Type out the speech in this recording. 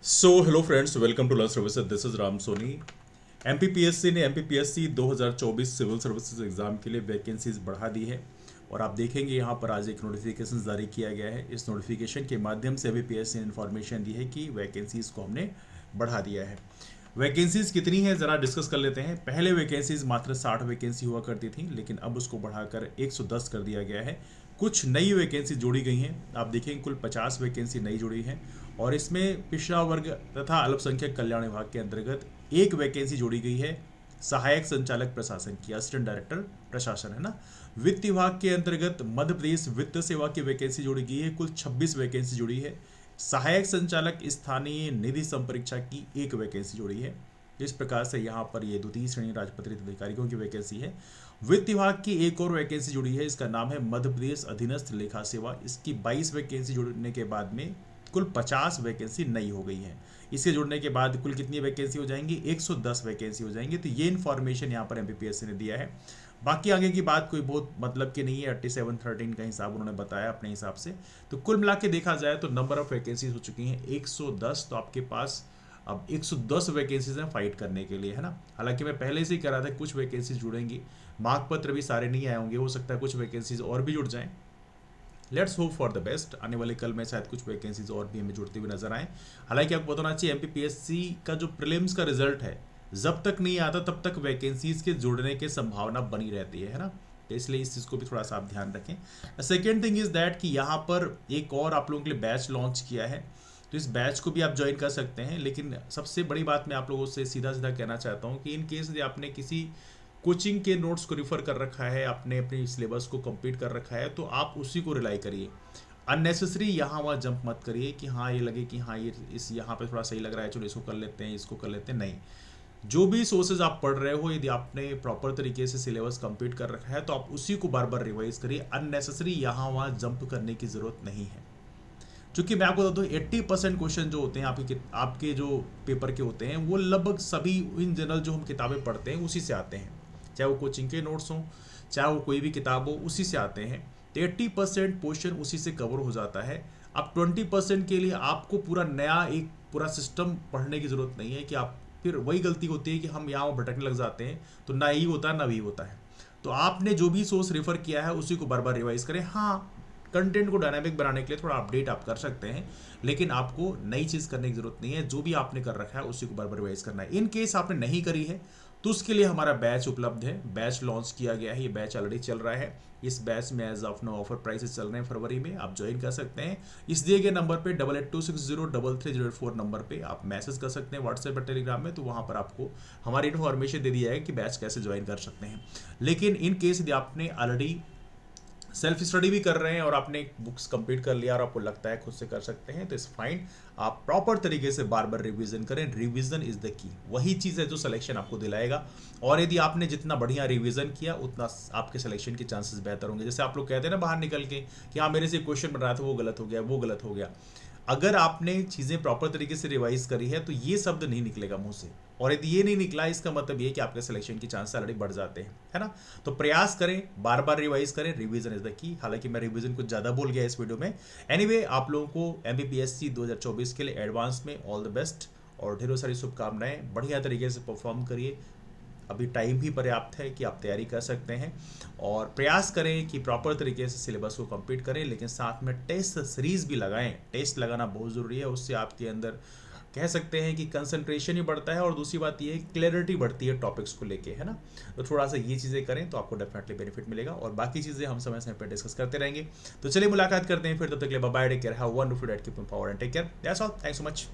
So hello friends, welcome to learn services. This is Ram Soni. MPPSC ने MPPSC 2024 civil services exam के लिए vacancies बढ़ा दी है और आप देखेंगे यहाँ पर आज एक नोटिफिकेशन जारी किया गया है। इस नोटिफिकेशन के माध्यम से एमपीपीएससी ने इन्फॉर्मेशन दी है कि वैकेंसीज को हमने बढ़ा दिया है। वैकेंसीज कितनी है ज़रा डिस्कस कर लेते हैं। पहले वैकेंसीज मात्र 60 वैकेंसी हुआ करती थी, लेकिन अब उसको बढ़ाकर 110 कर दिया गया है। कुछ नई वैकेंसी जोड़ी गई हैं। आप देखेंगे कुल 50 वैकेंसी नई जुड़ी हैं और इसमें पिछड़ा वर्ग तथा अल्पसंख्यक कल्याण विभाग के अंतर्गत एक वैकेंसी जोड़ी गई है, सहायक संचालक प्रशासन की, असिस्टेंट डायरेक्टर प्रशासन, है ना। वित्त विभाग के अंतर्गत मध्य प्रदेश वित्त सेवा की वैकेंसी जोड़ी गई है, कुल 26 वैकेंसी जुड़ी है। सहायक संचालक स्थानीय निधि संपरीक्षा की एक वैकेंसी जुड़ी है। इस प्रकार से यहाँ पर ये द्वितीय श्रेणी राजपत्रित अधिकारियों की वैकेंसी है। वित्त विभाग की एक और वैकेंसी जुड़ी है, इसका नाम है मध्य प्रदेश अधीनस्थ लेखा सेवा। इसकी 22 वैकेंसी जुड़ने के बाद में कुल 50 वैकेंसी नई हो गई है। इसके जुड़ने के बाद कुल कितनी वैकेंसी हो जाएंगी? 110 वैकेंसी हो जाएंगी। तो ये इन्फॉर्मेशन यहाँ पर एमपीपीएससी ने दिया है। बाकी आगे की बात कोई बहुत मतलब की नहीं है। 8713 का हिसाब उन्होंने बताया अपने हिसाब से। तो कुल मिला के देखा जाए तो नंबर ऑफ वैकेंसीज हो चुकी हैं 110। तो आपके पास अब 110 वैकेंसीज हैं फाइट करने के लिए, है ना। हालांकि मैं पहले से ही कह रहा था कुछ वैकेंसीज जुड़ेंगी, मार्क पत्र भी सारे नहीं आए होंगे, हो सकता है कुछ वैकेंसीज और भी जुड़ जाएं। Let's hope for the best. आने वाले कल में शायद कुछ वैकेंसीज और भी हमें जुड़ती हुई नजर आए। हालांकि आपको बताना चाहिए एमपीपीएससी का जो प्रीलिम्स का रिजल्ट है जब तक नहीं आता तब तक वैकेंसीज के जुड़ने की संभावना बनी रहती है ना। तो इसलिए इस चीज़ को भी थोड़ा सा आप ध्यान रखें। सेकेंड थिंग इज दैट कि यहाँ पर एक और आप लोगों के लिए बैच लॉन्च किया है, तो इस बैच को भी आप ज्वाइन कर सकते हैं। लेकिन सबसे बड़ी बात मैं आप लोगों से सीधा सीधा कहना चाहता हूँ कि इन केस यदि आपने किसी कोचिंग के नोट्स को रिफ़र कर रखा है, आपने अपने सिलेबस को कंप्लीट कर रखा है, तो आप उसी को रिलाई करिए। अननेसेसरी यहाँ वहाँ जंप मत करिए कि हाँ ये लगे कि हाँ ये इस यहाँ पे थोड़ा सही लग रहा है, चलो इसको कर लेते हैं, इसको कर लेते हैं। नहीं, जो भी सोर्सेज आप पढ़ रहे हो यदि आपने प्रॉपर तरीके से सिलेबस कंप्लीट कर रखा है तो आप उसी को बार बार रिवाइज करिए। अननेसेसरी यहाँ वहाँ जंप करने की ज़रूरत नहीं है। क्योंकि मैं आपको बता दूँ 80% क्वेश्चन जो होते हैं आपके जो पेपर के होते हैं वो लगभग सभी इन जनरल जो हम किताबें पढ़ते हैं उसी से आते हैं, चाहे वो कोचिंग के नोट्स हों चाहे वो कोई भी किताब हो, उसी से आते हैं। तो 80% पोर्शन उसी से कवर हो जाता है। अब 20% के लिए आपको पूरा नया एक पूरा सिस्टम पढ़ने की ज़रूरत नहीं है कि आप फिर वही गलती होती है कि हम यहाँ भटकने लग जाते हैं, तो ना ही होता है ना भी होता है। तो आपने जो भी सोर्स रेफर किया है उसी को बार बार रिवाइज करें। हाँ, कंटेंट को डायनामिक बनाने के लिए थोड़ा अपडेट आप कर सकते हैं, लेकिन आपको नई चीज़ करने की जरूरत नहीं है। जो भी आपने कर रखा है उसी को बार बार रिवाइज करना है। इन केस आपने नहीं करी है तो उसके लिए हमारा बैच उपलब्ध है। बैच लॉन्च किया गया है, ये बैच ऑलरेडी चल रहा है। इस बैच में age of no offer prices चल रहे हैं फरवरी में, आप ज्वाइन कर सकते हैं। इस दिए गए नंबर पे 8826033084 नंबर पे आप मैसेज कर सकते हैं व्हाट्सएप और टेलीग्राम में। तो वहाँ पर आपको हमारी इन्फॉर्मेशन दे दी जाएगी कि बैच कैसे ज्वाइन कर सकते हैं। लेकिन इन केस यदि आपने ऑलरेडी सेल्फ स्टडी भी कर रहे हैं और आपने बुक्स कंप्लीट कर लिया और आपको लगता है खुद से कर सकते हैं तो इट्स फाइन। आप प्रॉपर तरीके से बार बार रिवीजन करें। रिवीजन इज द की, वही चीज़ है जो सिलेक्शन आपको दिलाएगा। और यदि आपने जितना बढ़िया रिवीजन किया उतना आपके सिलेक्शन के चांसेस बेहतर होंगे। जैसे आप लोग कहते हैं ना बाहर निकल के कि हाँ मेरे से क्वेश्चन बन रहा था वो गलत हो गया, वो गलत हो गया। अगर आपने चीज़ें प्रॉपर तरीके से रिवाइज करी है तो ये शब्द नहीं निकलेगा मुंह से, और यदि ये नहीं निकला इसका मतलब ये कि आपके सिलेक्शन की चांस ऑलरेडी बढ़ जाते हैं, है ना। तो प्रयास करें, बार बार रिवाइज करें। Revision is the key. हालांकि मैं रिवीजन कुछ ज़्यादा बोल गया इस वीडियो में। एनीवे, आप लोगों को एमपीपीएससी 2024 के लिए एडवांस में ऑल द बेस्ट और ढेरों सारी शुभकामनाएं। बढ़िया तरीके से परफॉर्म करिए। अभी टाइम भी पर्याप्त है कि आप तैयारी कर सकते हैं और प्रयास करें कि प्रॉपर तरीके से सिलेबस को कंप्लीट करें, लेकिन साथ में टेस्ट सीरीज भी लगाएं। टेस्ट लगाना बहुत ज़रूरी है, उससे आपके अंदर कह सकते हैं कि कंसंट्रेशन ही बढ़ता है और दूसरी बात ये क्लैरिटी बढ़ती है टॉपिक्स को लेके, है ना। तो थोड़ा सा ये चीज़ें करें तो आपको डेफिनेटली बेनिफिट मिलेगा और बाकी चीज़ें हम समय समय पर डिस्कस करते रहेंगे। तो चलिए मुलाकात करते हैं फिर, तब तक के लिए bye bye, take care, have a wonderful day, keep empowered and take care, that's all, thanks so much.